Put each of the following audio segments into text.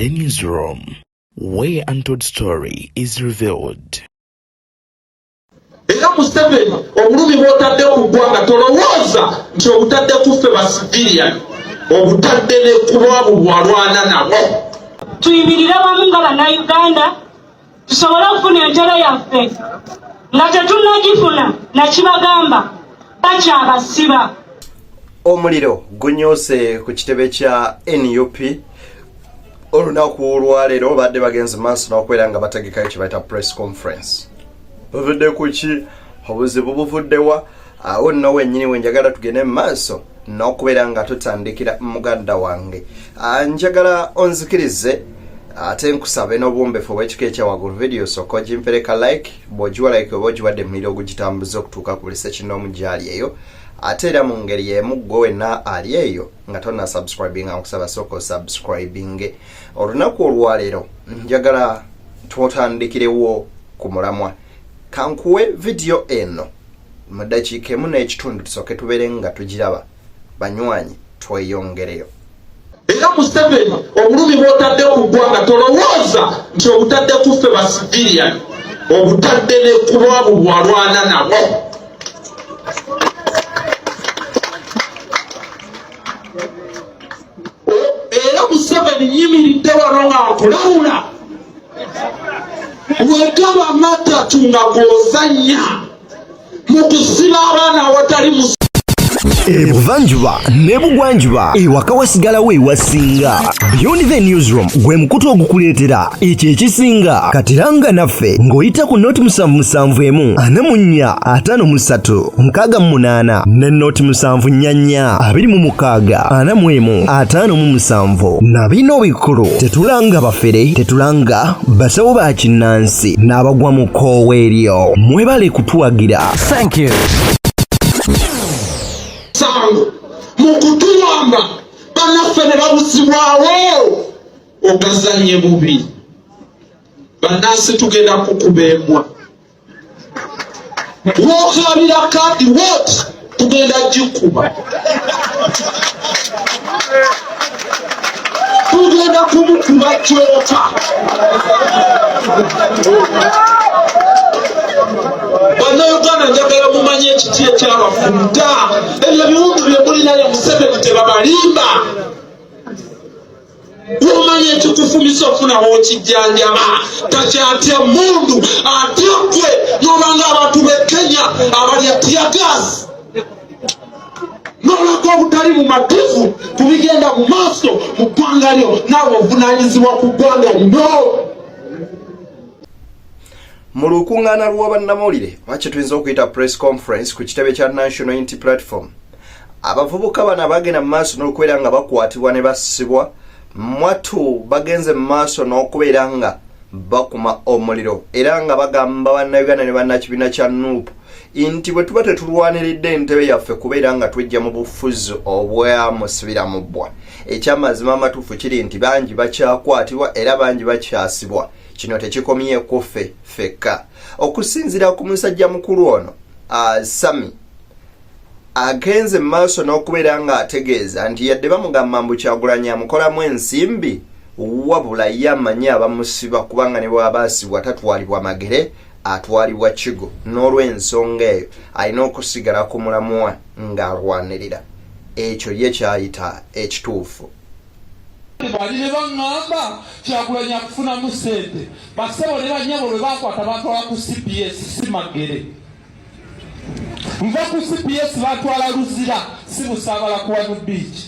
The Newsroom, where untold story is revealed. Era Museveni obulumi bw'otadde ku ggwanga tolowooza nti obutadde kuffe ba civilian obutadde ne ku lwabo bwalwana nabo. Tuyimirire wamu nga bannayuganda tusobole okufuna entebe yaffe nga tetunnagifuna nakibagamba bakyabasiba. Omuliro gunyose ku kitebe kya NUP olunaku olwaleero badde bagenze maaso n'okwera nga bategekayo kye bayita press conference. Bavudde ku ki obuzibu buvuddewa awo nno wennyini wenjagala tugende mu maaso n'okubeera nga tutandikira muganda wange. Njagala onzikirize ate nkusabe n'obuwombefu obw'ekika ekyawaggulu video sooka ogimpereka like bw'ogiwa like oba ogiwadde muliro ogugitambuza okutuuka ku buli sekinoomu gyali eyo. Ate era mu ngeri y'emu gwe wenna ali eyo nga tonna subscribinga nkusaba sooka osubscribinge. Olunaku olwaleero njagala tutandikirewo ku mulamwa. Kankuwe video eno mu dakiika emu n'ekitundu tusooke tubeere nga tugiraba banywanyi tweyongereyo. Era Museveni obulumi bw'otadde ku ggwanga tolowooza nti obutadde kuffe ba civilian obutadde ne ku lwabo bwalwana nabo. Era Museveni nyimiridde wano nga nkulawula wegaba amatatu nga gozanya mu kusiba abaana awatali Ebuvanjuba nebugwanjuba ewaka wasigalawo ewasinga. Beyond the Newsroom gwe mukutu ogukuleetera ekyo ekisinga. Katiranga naffe ng'oyita ku noti 771 44 53 ne noti 744 26 41 na bino bikulu tetulanga bafere tetulanga basawo ba kinnansi n'abagwa mu koowa eryo. Mwebale kutuwagira. Thank you. Mukutulamba banaffe ne babusibwawo ogazanye bubi bannansi tugenda kukubembwa wokabira kadi wot tugenda gikuba tugenda kumukuba kyota Bannayuganda njagala mumanye ekiti ekyabafumita ebyo biwundu bye mulinayo Museveni tebabalimba. Womanye ekikufumisa ofunawo kijjanjaba takyatya mundu atya gwe n'obanga abantu b'e Kenya abalya tiyagasi n'olwako obutali mumativu tubigenda mu maaso mu ggwanga lyo naawe ovunaanyizibwa ku ggwanga lino. Mu lukuŋŋaana lw'abannamawulire wakye tuyinza okuyita press conference ku kitebe kya National Unity Platform, abavubuka bano bagenda mu maaso n'okubeera nga bakwatibwa ne bassibwa. Mwatu bagenze mu maaso n'okubeera nga bakuma omuliro era nga bagamba bannayuganda ne bannakibiina kya NUP nti bwe tuba tetulwaniridde entebe yaffe kubeera nga tujja mu bufuzi obwamusibira mu bbwa. Ekyamazima amatuufu kiri nti bangi bakyakwatibwa era bangi bakyasibwa. Kino tekikomye kuffe fekka. Okusinziira ku musajja mukulu ono Sami agenze mu maaso n'okubeera nga ategeeza nti yadde bamugamba mbu Kyagulanyi amukolamu ensimbi wabula ye amanyi abamusiba kubanga ne bw'aba asibwa tatwalibwa magere atwalibwa kigo. N'olw'ensonga eyo alina okusigala ku mulamwa ng'alwanirira. Ekyo ye kyayita ekituufu. Bali ne baŋŋamba Kyagulanyi akufunamu ssente basebo ne bannyabo lwe bakwata batwala ku CPS si magere. Nva ku CPS batwala Luzira si Busaabala ku Wanu Beach.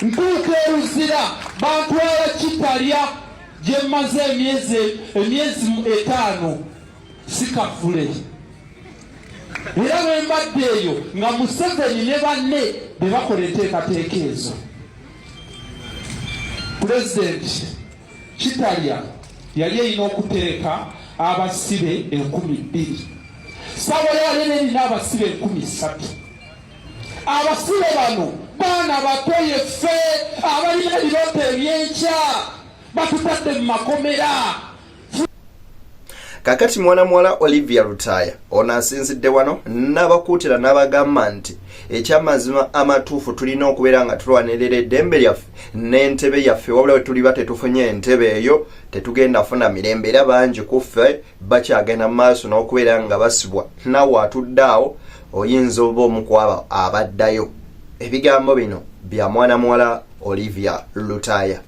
Ntuuka Luzira batwala Kitalya gye mmaze emyezi 5 si Kafule. Era bwe mbadde eyo nga Museveni ne banne be bakola enteekateeka ezo. Pulezidenti Kitalya yali erina okuteeka abasibe 2,000. Ssabala yali erina abasibe 3,000. Abasibe bano baana bato yeffe abalina ebirooto ebyenkya batutadde mu makomera. kakati mwana muwala Olivia Lutaya ono asinzidde wano n'abakuutira n'abagamba nti ekyamazima amatuufu tulina okubeera nga tulwanirira eddembe lyaffe n'entebe yaffe wabula we tuliba tetufunye entebe eyo tetugenda funa mirembe era bangi ku ffe bakyagenda mu maaso n'okubeera nga basibwa nawe atudde awo oyinza oba omu ku abo abaddayo. Ebigambo bino bya mwana muwala Olivia Lutaya.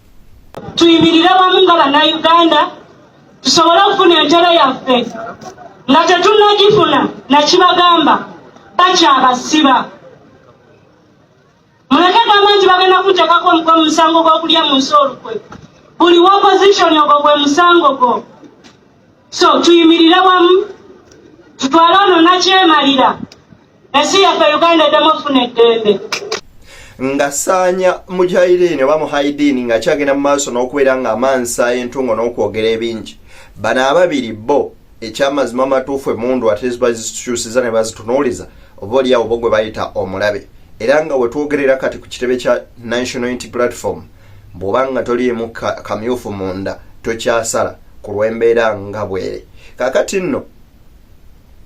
Tuyimirire wamu nga bannayuganda tusobole okufuna entebe yaffe nga tetunnagifuna nakibagamba bakyabasiba. Muleke gamba nti bagenda kuteekako omukono musango gw'okulya mu nsi olukwe. Buli opposition ogwo gwe musango gwo. So tuyimirire wamu tutwale ono nakyemalira ensi yaffe Uganda eddemu okufuna eddembe. Nga Sanya Mujahideen oba Muhaideen nga kyagenda mu maaso n'okubeera nga amansa entungo n'okwogera ebingi. Bano ababiri bo ekyamazima amatuufu emundu ate bazikyusiza ne bazitunuuliza oba oli awo bo gwe bayita omulabe. Era nga we twogerera kati ku kitebe kya National Unity Platform bw'oba nga toliimu kamyufu munda tokyasala ku lw'embeera nga bwere. Kakati nno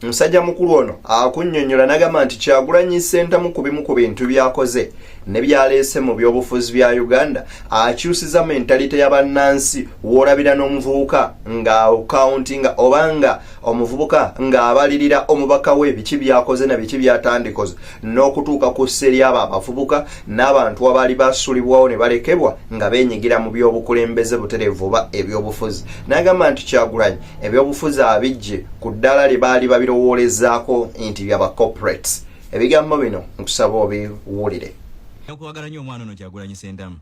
musajja mukulu ono akunnyonnyola n'agamba nti Kyagulanyi Ssentamu ku bimu ku bintu byakoze ne byaleese mu byobufuzi bya Uganda akyusiza mentalite y'abannansi w'olabira n'omuvubuka nga accountinga obanga omuvubuka ng'abalirira omubaka we biki byakoze na biki byatandikoze n'okutuuka ku sseri abo abavubuka n'abantu abaali basulibwawo ne balekebwa nga beenyigira mu byobukulembeze butereevu oba ebyobufuzi. N'agamba nti Kyagulanyi ebyobufuzi abijje ku ddala lye baali babirowoolezaako nti byaba corporates. Ebigambo bino nkusaba obiwulire. Okuwagala nnyo omwana ono Kyagulanyi Ssentamu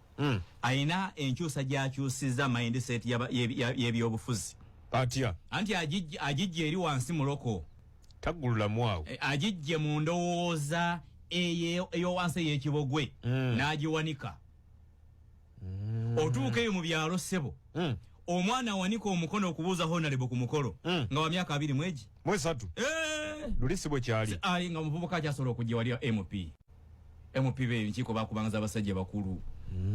ayina enkyusa gy'akyusizza mindset y'ebyobufuzi. Atya anti agijje eri wansi muloko taggululamu awo agijje mu ndowooza ey'owansi ey'ekibogwe n'agiwanika. Otuuka eyo mu byalo ssebo omwana awanika omukono okubuuza honorable ku mukolo nga wa myaka 2 mwegi mwesatu luli si bwe kyali ali nga muvubuka akyasobola okujja wali MP b'enkiiko bakubangaza abasajja bakulu.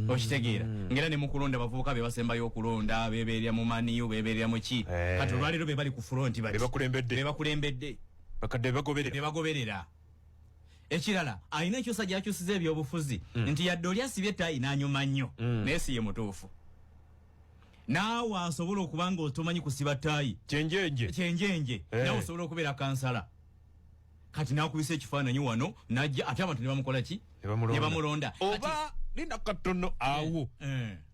Okitegeera ngera ne mu kulonda abavubuka be basembayo okulonda beeberera mu maniyo beeberera mu ki kati olwaliro be bali ku front bali bakulembedde bakadde bagoberera. Ekirala ayina ekyosa gy'akyusiza ebyobufuzi nti yadde oli asibye ttayi n'anyuma nnyo naye si ye mutuufu. Naawe asobola okuba nga otomanyi kusiba ttayi kyenjenje naawe osobola okubeera kansala. Kati n'akubisa ekifaananyi wano n'ajja ate abantu ne bamukola ki ne bamulonda oba linda katono awo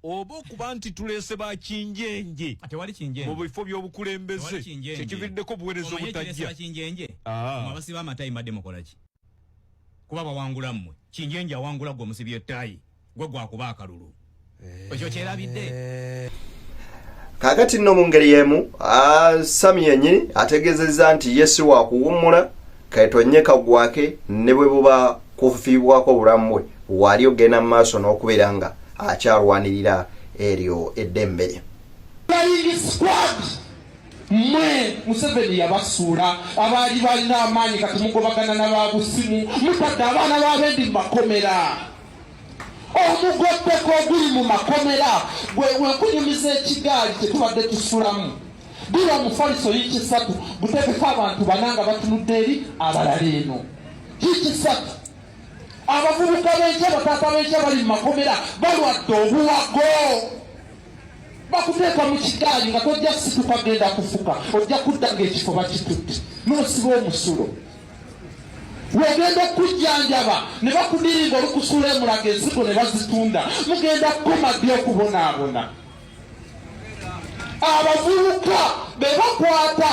oba okuba nti tuleese bakinjenje tewali kinjenje mu bifo by'obukulembeze kyekividdeko obuweereza obutajja kinjenje abasiba amatayi madde mukola ki kuba bawangula mmwe kinjenje awangula gwe omusibye ettayi gwe gwakuba akalulu ekyo kyerabidde. Kakati nno mu ngeri y'emu Sami yennyini ategeezezza nti ye si wa kuwummula kaetonyeka gwake ne bwe buba kufiibwako obulamu bwe wali ogenda mu maaso n'okubeera nga akyalwanirira eryo eddembe lye. Mwe Museveni yabasuula abaali balina amaanyi kati mugobagana n'ababusimu mutadde abaana b'abendi mu makomera. Omugotteko oguli mu makomera gwe kunyumiza ekigaali kyetubadde tusulamu. Bira omufaliso y'ikisatu guteekeko abantu bananga batunudde eri abalala eno. Y'ikisatu abavubuka b'enkya bataata b'enkya bali mu makomera balwadde obuwago. Bakuteeka mu kigaali nga tojja situka genda kufuka ojja kudda ng'ekifo bakitutte n'osiba omusulo. Wegenda okujjanjaba ne bakudiringa olukusula emulaga ensigo ne bazitunda mugenda kukoma ddi okubonaabona. Abavubuka be bakwata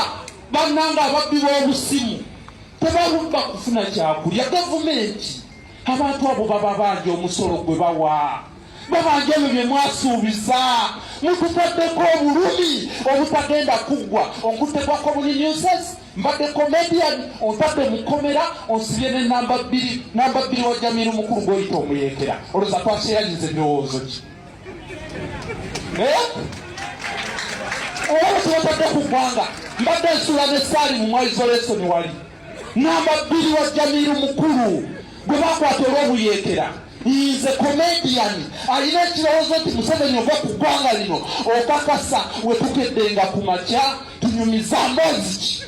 bannanga ababbi b'obusimu tebabubba kufuna kyakulya. Gavumenti abantu abo baba bangi omusolo gwe bawa babanja ebyo bye mwasuubiza mututaddeko obulumi obutagenda kuggwa. Onkutekwako buli newses mbadde comedian ontadde mukomera onsibye ne namba 2 wa Jamiru mukulu gw'oyita omuyeekera olwoza twaseyalize endowoozo ki oba tubotadde ku ggwanga mbadde ensula n'essaali mu isolation wali namba 2 wa Jamiru mukulu gwe bakwata olw'obuyeekera. He is a comedian. Alina ekirowoozo nti Museveni ova ku ggwanga lino okakasa we tukeddenga ku makya tunyumiza mbozi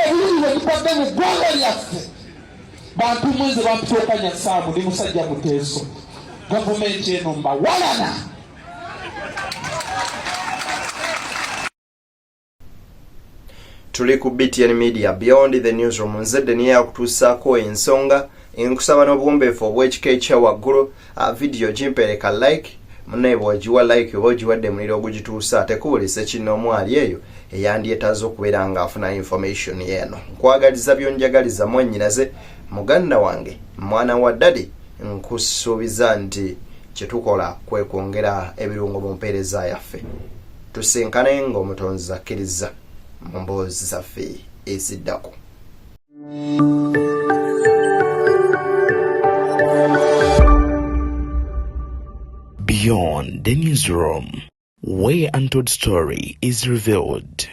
obululu bwe tupadde mu ggwanga lyaffe bantu mwenze bampyokanya saamu ndi musajja muteeso gavumenti eno mbawalana. Tuli ku BTN Media Beyond the Newsroom. Nzedde niye akutuusaako ensonga enkusaba n'obuwombeefu obw'ekika ekya waggulu. Video gimpereka like munaye bw'ogiwa like oba ogiwadde muliro ogugituusa ate kubulisa kinoomu ali eyo eyandyetaaze okubeera ng'afuna information yeeno. Nkwagaliza byonjagaliza mwannyinaze muganda wange mwana wa ddadi nkusuubiza nti kyetukola kwe kwongera ebirungo mu mpeereza yaffe. Tusinkane ng'omutonzi akkiriza mu mboozi zaffe eziddako. Beyond the Newsroom, where untold story is revealed.